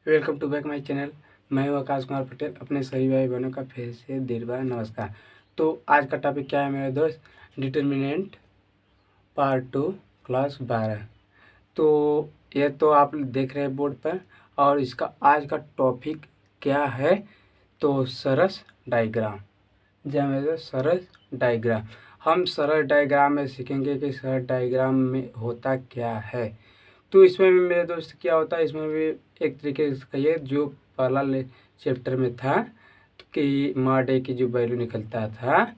Welcome to back my channel. मैं हूं आकाश कुमार पटेल। अपने सभी भाई बहनों का फिर से देर बार नमस्कार। तो आज का टॉपिक क्या है मेरे दोस्त? Determinant part 2 class 12। तो ये तो आप देख रहे हैं बोर्ड पर। और इसका आज का टॉपिक क्या है? तो सरस डायग्राम। जी मेरे दोस्त, सरस डायग्राम। हम सरस डायग्राम में सीखेंगे कि सरस डायग्राम में होता क्या है। तो इसमें भी मेरे दोस्त क्या होता है, इसमें भी एक तरीके से कहिए जो पहला चैप्टर में था कि माडे की जो वैल्यू निकलता था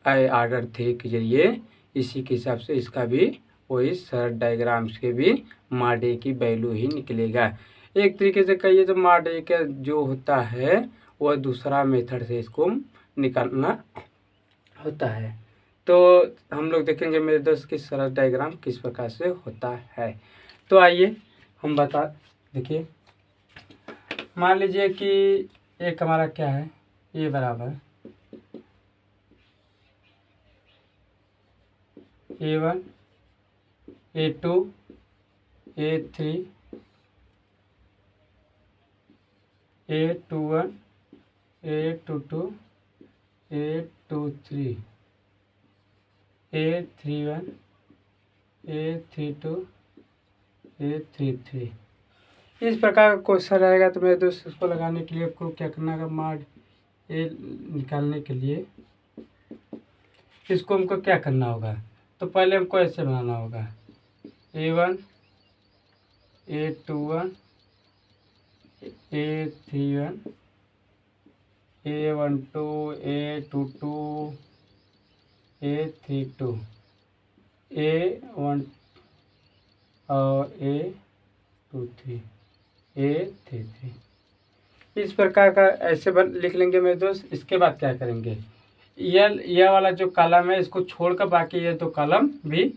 आई ऑर्डर थ्री के जरिए, इसी के हिसाब से इसका भी वही सरल डायग्राम से भी माडे की वैल्यू ही निकलेगा। एक तरीके से कहिए तो माडे का जो होता है वह दूसरा मेथड से इसको निकालना होता है। तो हम लोग देखेंगे मेरे दोस्त की सरल डायग्राम किस प्रकार से होता है। तो आइए हम देखिए, मान लीजिए कि एक हमारा क्या है, ए बराबर A1 A2 A3 A21 A22 A23 A31 A32 A33। इस प्रकार का क्वेश्चन रहेगा। तो मेरे दोस्त उसको लगाने के लिए आपको क्या करना है, माड ए निकालने के लिए इसको हमको क्या करना होगा। तो पहले हमको ऐसे बनाना होगा A1 A21 A31 A12 A22 A32 A1 और A23 A33। इस प्रकार का ऐसे लिख लेंगे मेरे दोस्त। इसके बाद क्या करेंगे, यह वाला जो कॉलम है इसको छोड़कर बाकी ये तो कॉलम भी,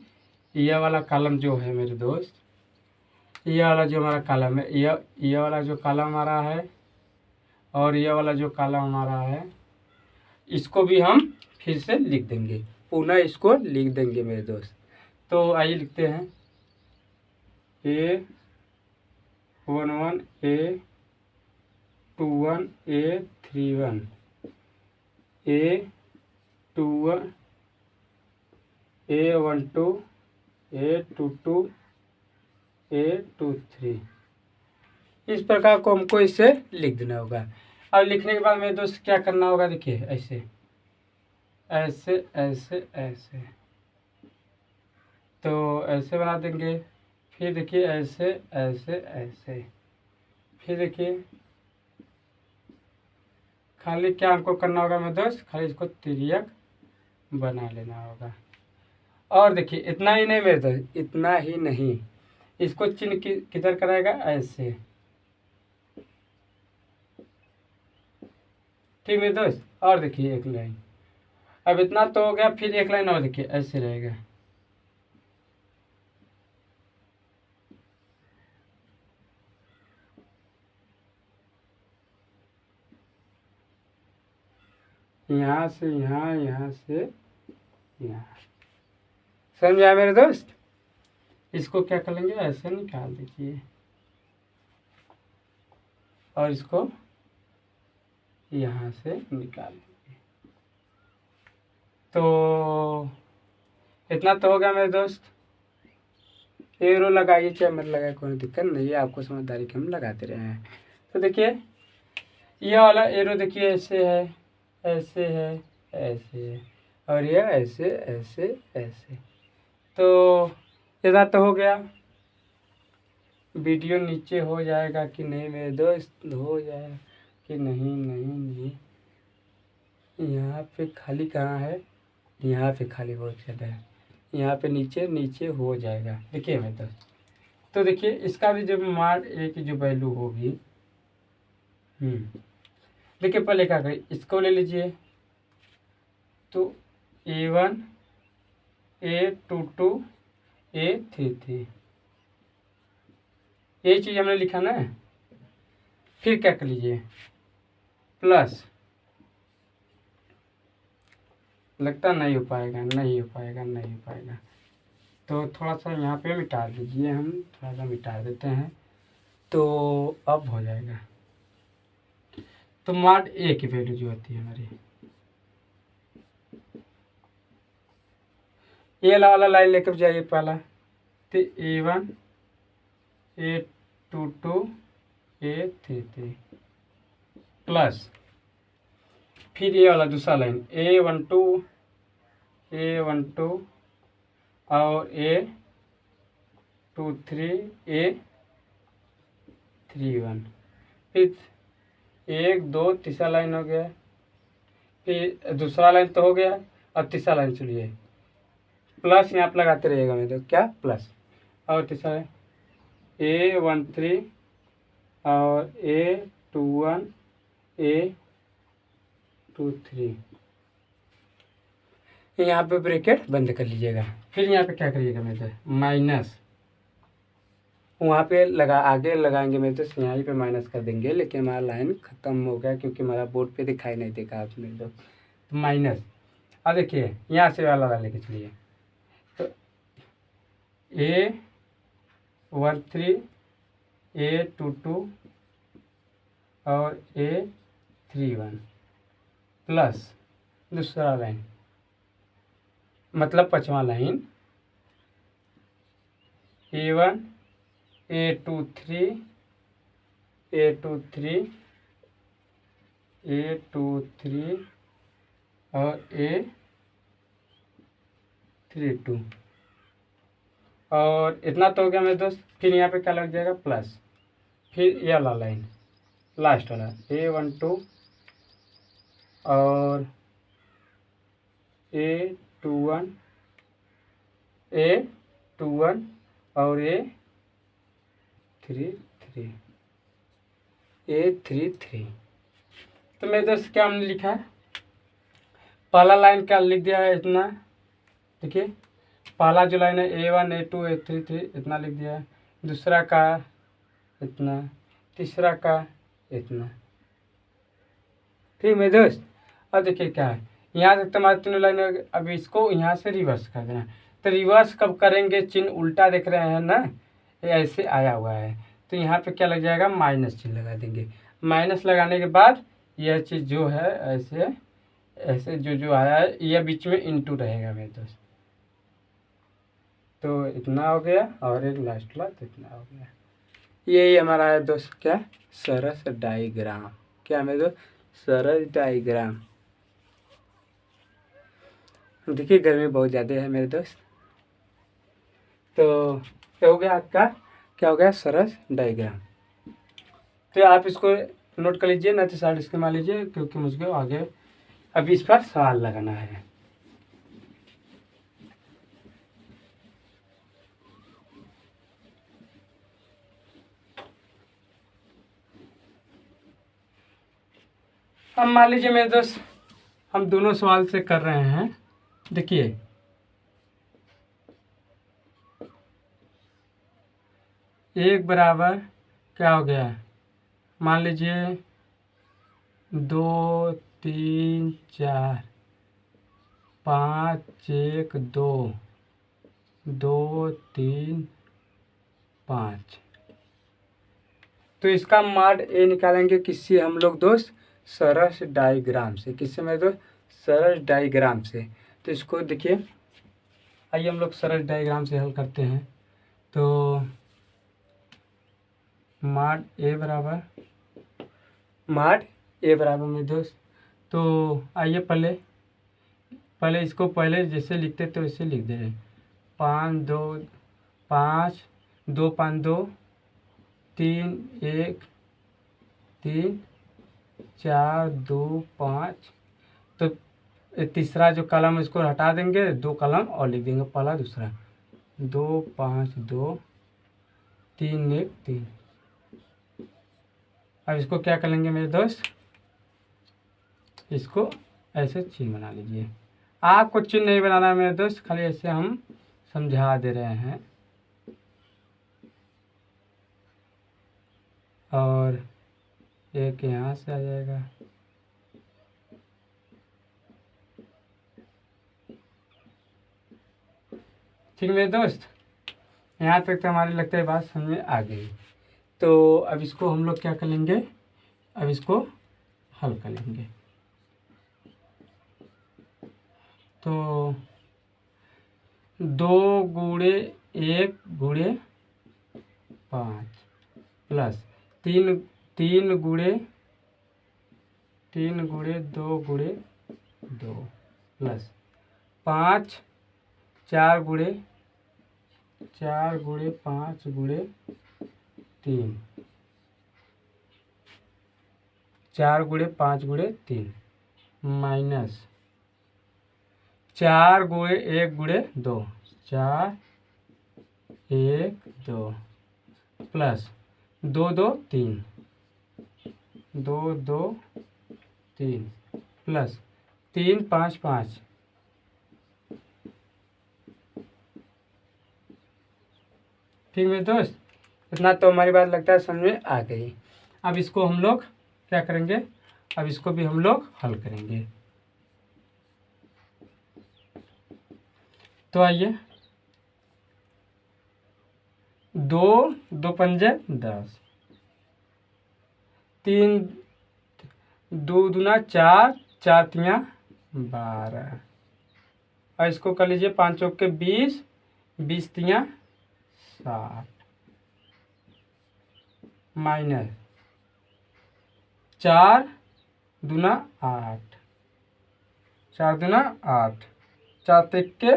यह वाला कॉलम जो है मेरे दोस्त, यह वाला जो हमारा कॉलम है, यह वाला जो कॉलम हमारा है और यह वाला जो कॉलम हमारा है, इसको भी हम फिर से लिख देंगे, पुनः इसको लिख देंगे मेरे दोस्त। तो आइए लिखते हैं A11 A21 A31 A21 A12 A22 A23। इस प्रकार को हमको इसे लिख देना होगा। अब लिखने के बाद मेरे दोस्त क्या करना होगा, देखिए ऐसे ऐसे ऐसे ऐसे, तो ऐसे बना देंगे। फिर देखिए ऐसे ऐसे ऐसे, फिर देखिए खाली क्या हमको करना होगा मेरे दोस्त, खाली इसको तिर्यक बना लेना होगा। और देखिए इतना ही नहीं मेरे दोस्त, इतना ही नहीं, इसको चिन्ह किधर कराएगा, ऐसे। ठीक मेरे दोस्त। और देखिए एक लाइन, अब इतना तो हो गया, फिर एक लाइन और देखिए ऐसे रहेगा। यहाँ से यहाँ, यहाँ से यहाँ, समझ आया मेरे दोस्त। इसको क्या कर लेंगे, ऐसे निकाल दीजिए और इसको यहाँ से निकाल दीजिए। तो इतना तो हो गया मेरे दोस्त। एरो लगाइए चाहे मत लगाए, कोई दिक्कत नहीं है, आपको समझदारी के हम लगाते रहे हैं। तो देखिए यह वाला एरो देखिए ऐसे है, ऐसे है, ऐसे है, और यह ऐसे ऐसे ऐसे। तो इतना तो हो गया। वीडियो नीचे हो जाएगा कि नहीं मेरे दोस्त, हो जाएगा कि नहीं, नहीं नहीं, यहाँ पे खाली कहाँ है, यहाँ पे खाली बहुत ज़्यादा है, यहाँ पे नीचे नीचे हो जाएगा। देखिए मेरे दोस्त, तो देखिए इसका भी जब माड ए की जो वैल्यू होगी, देखिए पहले क्या करें, इसको ले लीजिए। तो A1 A22 A33, ये चीज़ हमने लिखा ना। फिर क्या कर लीजिए, प्लस, लगता नहीं हो पाएगा, नहीं हो पाएगा, नहीं हो पाएगा। तो थोड़ा सा यहाँ पे मिटा दीजिए, हम थोड़ा सा मिटा देते हैं। तो अब हो जाएगा। तो मॉड ए की वैल्यू जो होती है हमारी, ये वाला लाइन लेकर जाइए पहला, तो A1 A22 A33 प्लस फिर ये वाला दूसरा लाइन A12 A12 और A23 A31, फिर एक दो तीसरा लाइन हो गया, फिर दूसरा लाइन तो हो गया, अब तीसरा लाइन चलिए प्लस यहाँ पर लगाते रहिएगा मेरे, तो क्या प्लस, और तीसरा A13 और A21 A23, यहाँ पे ब्रैकेट बंद कर लीजिएगा। फिर यहाँ पे क्या करिएगा मेरे, माइनस, वहाँ पे लगा आगे लगाएंगे मेरे, तो यहाँ पे माइनस कर देंगे, लेकिन हमारा लाइन ख़त्म हो गया क्योंकि हमारा बोर्ड पे दिखाई नहीं देगा आपने तो माइनस। अब देखिए यहाँ से वाला लेके चलिए, तो A13 A22 और A31 प्लस दूसरा लाइन, मतलब पांचवा line A1 A23 A23 A23 और A32, और इतना तो हो गया मेरे दोस्त। फिर यहाँ पे क्या लग जाएगा प्लस, फिर ये वाला लाइन लास्ट वाला A12 और A21 A21 और A33। तो मेरे दोस्त क्या हमने लिखा है, पहला लाइन क्या लिख दिया है इतना, देखिए पहला जो लाइन है A1 A2 A33 इतना लिख दिया है, दूसरा का इतना, तीसरा का इतना। ठीक मेरे दोस्त, अब देखिए क्या है, यहाँ तक तुम्हारे तीनों लाइन, अब इसको यहाँ से रिवर्स कर देना। तो रिवर्स कब करेंगे, चिन्ह उल्टा देख रहे हैं ना, ये ऐसे आया हुआ है, तो यहाँ पे क्या लग जाएगा, माइनस चिन्ह लगा देंगे। माइनस लगाने के बाद यह चीज़ जो है ऐसे ऐसे जो आया है, यह बीच में इंटू रहेगा मेरे दोस्त। तो इतना हो गया, और एक लास्ट वाला तो इतना हो गया। यही हमारा है दोस्त, क्या सरस डायग्राम, क्या मेरे दोस्त, सरस डायग्राम। देखिए गर्मी बहुत ज़्यादा है मेरे दोस्त। तो क्या हो गया आपका, क्या हो गया, सरस डायग्राम। तो आप इसको नोट कर लीजिए, ना तो साइड इसके मान लीजिए, क्योंकि मुझको आगे अभी इस पर सवाल लगाना है। अब मान लीजिए मेरे दोस्त, हम दोनों सवाल से कर रहे हैं। देखिए एक बराबर क्या हो गया, मान लीजिए 2 3 4 5 1 2 2 3 5। तो इसका मॉड ए निकालेंगे किससे हम लोग दोस्त, सरस डायग्राम से। किससे मेरे दोस्त, सरस डायग्राम से। तो इसको देखिए, आइए हम लोग सरस डायग्राम से हल करते हैं। तो मॉड ए बराबर मेरे दोस्त, तो आइए पहले इसको पहले जैसे लिखते तो वैसे लिख दे रहे, 5 2 5 2 5 2 3 1 3 4 2 5। तो तीसरा जो कलम इसको हटा देंगे, 2 कलम और लिख देंगे, पहला दूसरा, 2 5 2 3 1 3। अब इसको क्या करेंगे मेरे दोस्त, इसको ऐसे चिन्ह बना लीजिए। आपको चिन्ह नहीं बनाना है मेरे दोस्त, खाली ऐसे हम समझा दे रहे हैं। और एक यहाँ से आ जाएगा, ठीक मेरे दोस्त। यहाँ तक तो हमारी लगता है बात समझ में आ गई। तो अब इसको हम लोग क्या करेंगे, अब इसको हल करेंगे। तो 2 × 1 × 5 plus 3 3 × 2 × 2 plus 5 4 × 5 × 3 4 × 5 × 3 minus 4 × 1 × 2 4 1 2 plus 2 2 3 2 2 3 plus 3 5 5 ठीक है दोस्त, इतना तो हमारी बात लगता है समझ में आ गई। अब इसको हम लोग क्या करेंगे, अब इसको भी हम लोग हल करेंगे। तो आइए, 2 2 पंजे 10, 3 2 दूना 4 4 तियाँ 12, और इसको कर लीजिए 5 चौक के 20 20 तियाँ 60 माइनस 4 दूना 8 4 दूना 8 4 त्रिक के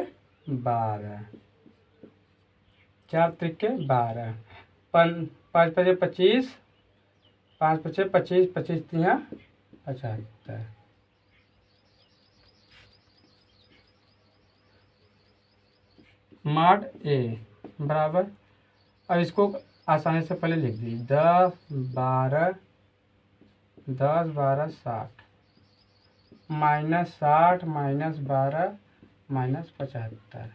12 4 त्रिक के 12 5 5 25 5 5 25 25 तियाँ 75 मॉड ए बराबर, अब इसको आसानी से पहले लिख दी 10 12 60 -60 -12 -75।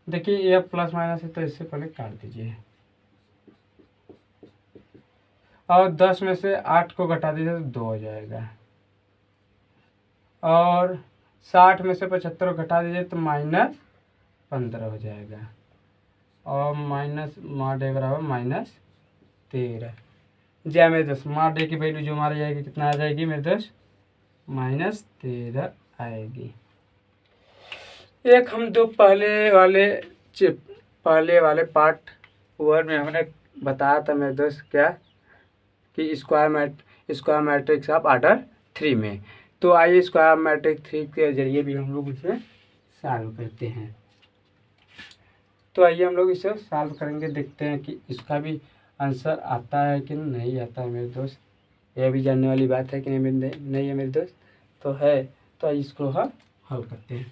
देखिए ये प्लस माइनस है तो इससे पहले काट दीजिए, और 10 में से 8 को घटा दीजिए तो 2 हो जाएगा, और 60 में से 75 घटा दीजिए तो -15 हो जाएगा, और माइनस मॉड ए बराबर -13। जी हाँ मेरे दोस्त, मॉड ए की वैल्यू जो हमारी आएगी कितना आ जाएगी मेरे दोस्त, -13 आएगी। एक हम दो पहले वाले पार्ट वन में हमने बताया था मेरे दोस्त क्या, कि स्क्वायर मैट्रिक्स ऑफ ऑर्डर 3 में। तो आइए स्क्वायर मैट्रिक्स 3 के जरिए भी हम लोग इसे सॉल्व करते हैं। तो आइए हम लोग इसे सॉल्व करेंगे, देखते हैं कि इसका भी आंसर आता है कि नहीं आता है मेरे दोस्त। यह भी जानने वाली बात है कि नहीं है मेरे दोस्त, तो है। तो आइए इसको हम हल करते हैं।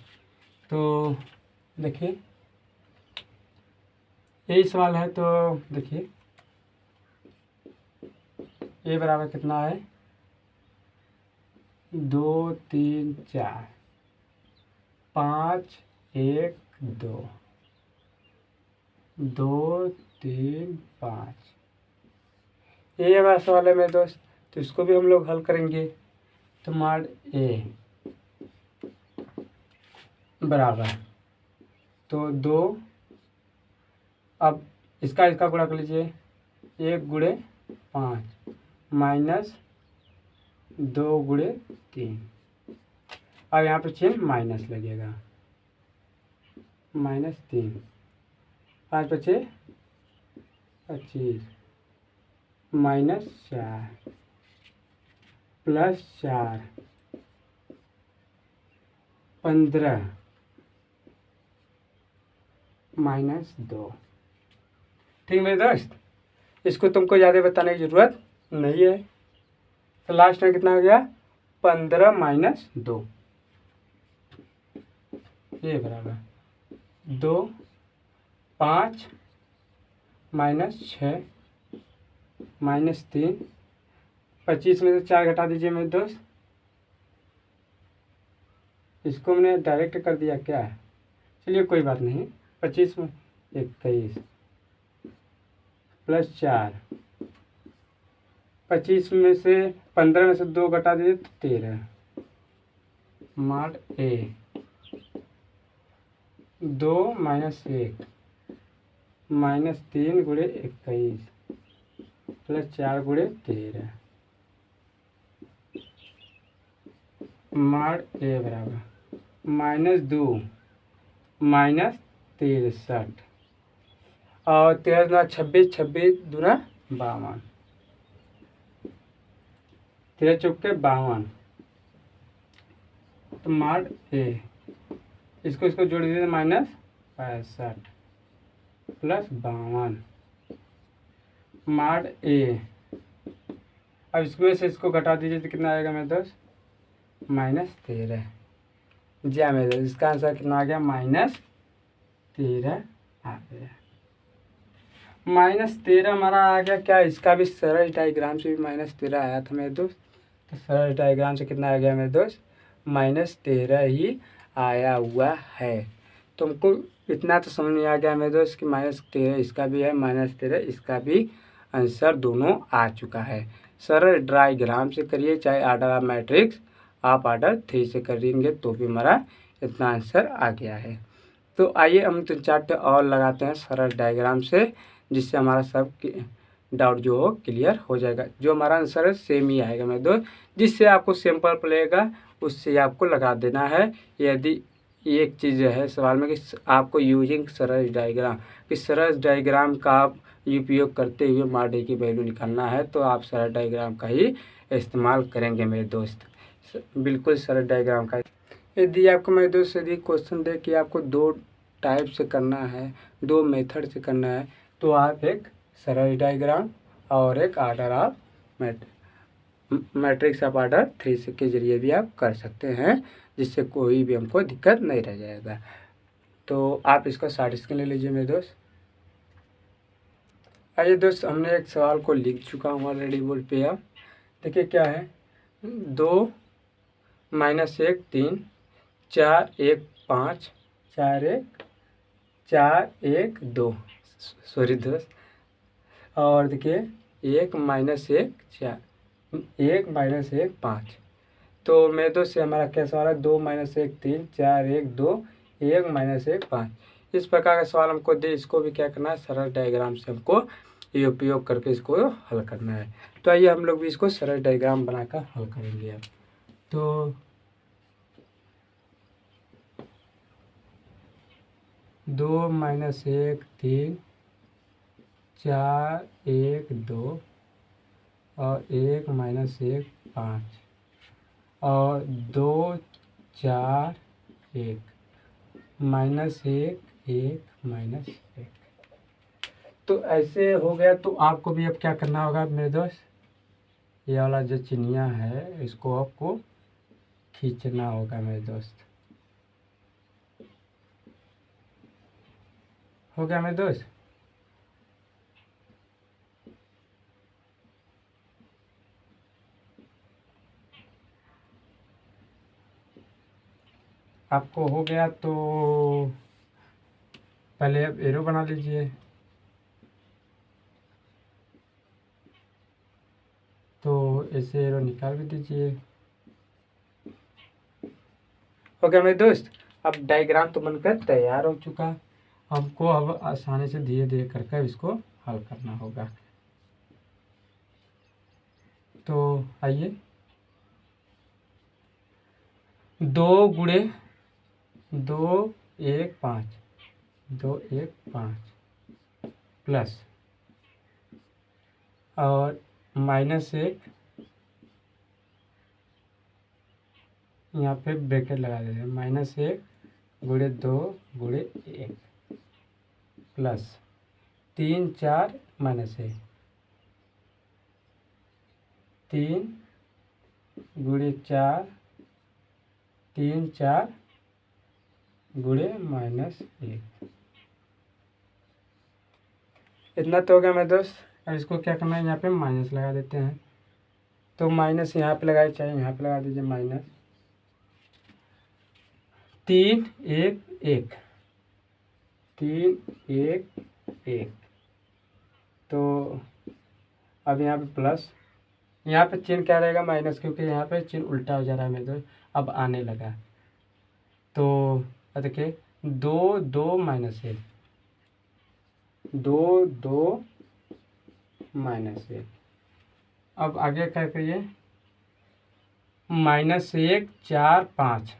तो देखिए यही सवाल है, तो देखिए ए बराबर कितना है, 2 3 4 5 1 2 2 3 5, ये हमारा सवाल है मेरे दोस्त। तो इसको भी हम लोग हल करेंगे। तो मॉड ए बराबर, तो 2, अब इसका गुणा कर लीजिए, 1 × 5 -2 × 3, अब यहाँ पे चिन्ह माइनस लगेगा, -3 5 5 25 -4 +4 15 -2। ठीक मेरे दोस्त, इसको तुमको ज़्यादा बताने की ज़रूरत नहीं है। तो लास्ट में कितना हो गया, 15 - 2, ये बराबर 2 5 -6 -3, 25 में से 4 घटा दीजिए मेरे दोस्त। इसको मैंने डायरेक्ट कर दिया क्या, चलिए कोई बात नहीं। 25 में 21 +4, 25 में से 15 में से 2 घटा दीजिए तो 13। मॉड ए 2 - 1 -3 × 21 प्लस 4 गुणे 13 मार ए बराबर -2 माइनस 63 और 13 दूना 26, 26 दूना 52, 13 चौके 52 तो मार ए इसको जोड़ दीजिए -65 प्लस 52 मार ए। अब इसमें से इसको घटा दीजिए तो कितना आएगा मेरे दोस्त -13। जी हाँ मेरे दोस्त, इसका आंसर कितना आ गया -13 आ गया। -13 हमारा आ गया। क्या इसका भी सरल डायग्राम से भी -13 आया था मेरे दोस्त? तो सरल डायग्राम से कितना आ गया मेरे दोस्त -13 ही आया हुआ है। तुमको इतना तो समझ में आ गया मेरे दोस्त कि -13 इसका भी है, -13 इसका भी आंसर दोनों आ चुका है। सरल डायग्राम से करिए, चाहे ऑर्डर ऑफ मैट्रिक्स आप ऑर्डर 3 से करेंगे तो भी हमारा इतना आंसर आ गया है। तो आइए हम 3-4 और लगाते हैं सरल डायग्राम से, जिससे हमारा सब डाउट जो हो क्लियर हो जाएगा। जो हमारा आंसर है सेम ही आएगा मेरे दोस्त, जिससे आपको सिंपल पड़ेगा उससे आपको लगा देना है। यदि एक चीज़ है सवाल में कि आपको यूजिंग सरल डायग्राम, कि सरल डायग्राम का आप उपयोग करते हुए मार्डे की वैल्यू निकालना है, तो आप सरल डायग्राम का ही इस्तेमाल करेंगे मेरे दोस्त, बिल्कुल सरल डायग्राम का। यदि आपको मेरे दोस्त यदि क्वेश्चन दे कि आपको 2 टाइप से करना है, 2 मेथड से करना है, तो आप एक सरल डायग्राम और एक order of matrix of order 3 के जरिए भी आप कर सकते हैं, जिससे कोई भी हमको दिक्कत नहीं रह जाएगा। तो आप इसको शॉर्ट स्क्रीन ले लीजिए मेरे दोस्त। आइए दोस्त, हमने एक सवाल को लिख चुका हूँ ऑलरेडी बोर्ड पे। आप देखिए क्या है, 2 -1 3 4 1 5 4 1 2 सॉरी दोस्त, और देखिए 1 -1 4 1 -1 5। तो मेरे दोस्त से हमारा क्या सवाल है, 2 -1 3 4 1 2 1 -1 5। इस प्रकार का सवाल हमको दे, इसको भी क्या करना है, सरल डायग्राम से हमको ये उपयोग करके इसको हल करना है। तो आइए हम लोग भी इसको सरल डायग्राम बनाकर हल करेंगे अब। तो 2 -1 3 4 1 2 और 1 -1 5 और 2 4 1 -1 1 -1। तो ऐसे हो गया। तो आपको भी अब क्या करना होगा मेरे दोस्त, ये वाला जो चिन्हिया है इसको आपको खींचना होगा मेरे दोस्त। हो गया मेरे दोस्त? आपको हो गया तो पहले अब एरो बना लीजिए। तो ऐसे एरो निकाल भी दीजिए। हो गया मेरे दोस्त, अब डायग्राम तो बनकर तैयार हो चुका। हमको अब आसानी से धीरे धीरे करके इसको हल करना होगा। तो आइए, 2 गुणे 2 1 5 2 1 5 प्लस और -1 यहाँ पे ब्रैकेट लगा देते हैं, -1 गुणे 2 गुणे 1 प्लस 3 4 -1 3 गुणे 4 3 4 गुणे -1। इतना तो हो गया मेरे दोस्त। अब इसको क्या करना है, यहाँ पे माइनस लगा देते हैं। तो माइनस यहाँ पे लगाए, चाहे यहाँ पे लगा दीजिए -3 1 1 3 1 1। तो अब यहाँ पे प्लस, यहाँ पे चिन्ह क्या रहेगा माइनस, क्योंकि यहाँ पे चिन्ह उल्टा हो जा रहा है मेरे दोस्त, अब आने लगा। तो देखिए 2 2 -1 2 2 -1 अब आगे क्या करिए, -1 4 5,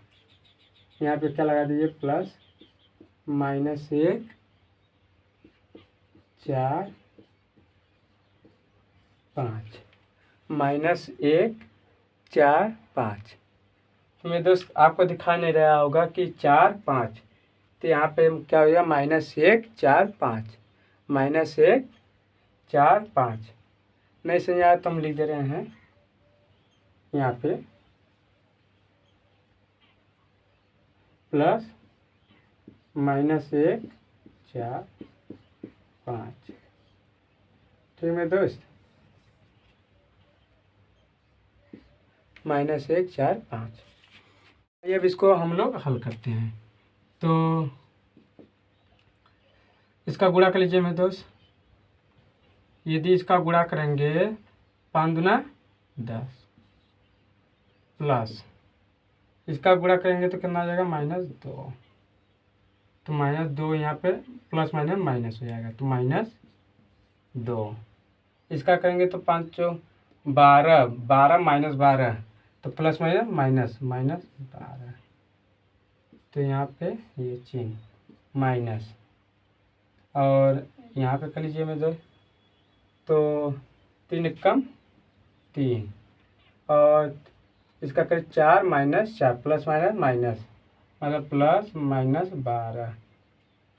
यहाँ पे क्या लगा दीजिए प्लस -1 4 5, -1 4 5। तो मेरे दोस्त आपको दिखा नहीं रहा होगा कि 4 5, तो यहाँ पे क्या हो गया -1 4 5, -1 4 5। नहीं समझ आया तो हम लिख दे रहे हैं यहाँ पे प्लस -1 4 5। ठीक है दोस्त, -1 4 5। अब इसको हम लोग हल करते हैं। तो इसका गुणा कर लीजिए मेरे दोस्त। यदि इसका गुणा करेंगे 5 दूना 10 प्लस इसका गुणा करेंगे तो कितना आ जाएगा -2। तो -2 यहाँ पे प्लस माइनस माइनस हो जाएगा, तो -2। इसका करेंगे तो 5 12, 12 -12, तो प्लस माइनस माइनस -12। तो यहाँ पे ये चिन्ह माइनस, और यहाँ पे कर लीजिए मेरे दोस्त। तो 3 कम 3, और इसका करें 4 -4 प्लस माइनस माइनस, मतलब प्लस -12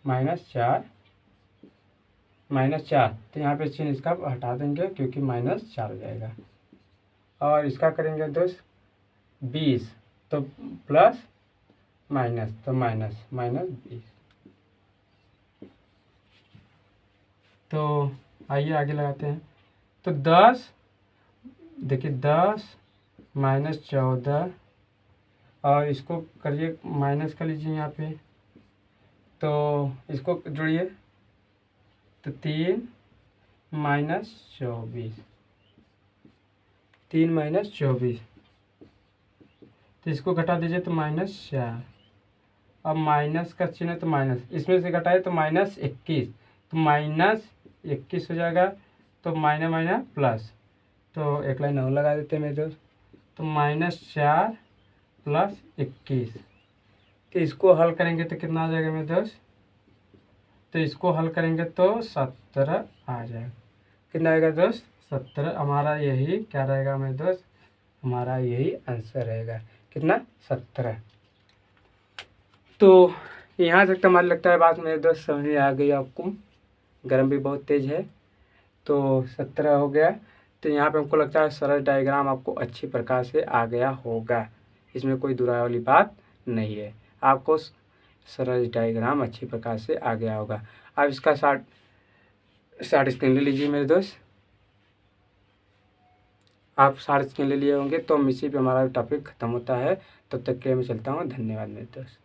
-4 -4। तो यहाँ पे चिन्ह इसका हटा देंगे क्योंकि -4 हो जाएगा। और इसका करेंगे दोस्त 20, तो प्लस माइनस, तो माइनस -20। तो आइए आगे लगाते हैं। तो 10, देखिए 10 -14, और इसको करिए माइनस कर लीजिए यहाँ पे, तो इसको जोड़िए तो 3 -24, 3 -24। तो इसको घटा दीजिए तो -4। अब माइनस का चिन्ह है तो माइनस, इसमें से घटाए तो -21, तो -21 हो जाएगा। तो माइनस माइनस प्लस, तो एक लाइन और लगा देते हैं मेरे दोस्त। तो -4 + 21, तो इसको हल करेंगे तो कितना आ जाएगा मेरे दोस्त? तो इसको हल करेंगे तो 17 आ जाएगा। कितना आएगा दोस्त? 17। हमारा यही क्या रहेगा मेरे दोस्त? हमारा यही आंसर रहेगा। कितना? 17। तो यहाँ तक तो हमारे लगता है बात मेरे दोस्त समझ में आ गई आपको। गर्म भी बहुत तेज़ है। तो 17 हो गया। तो यहाँ पे हमको लगता है सरल डायग्राम आपको अच्छी प्रकार से आ गया होगा। इसमें कोई दुराय वाली बात नहीं है। आपको सरल डायग्राम अच्छी प्रकार से आ गया होगा। अब इसका शार्ट स्क्रीन ले लीजिए मेरे दोस्त। आप शार्ट स्क्रीन ले लिए होंगे तो इसी पे हमारा टॉपिक ख़त्म होता है। तब तक के लिए मैं चलता हूँ। धन्यवाद मेरे दोस्त।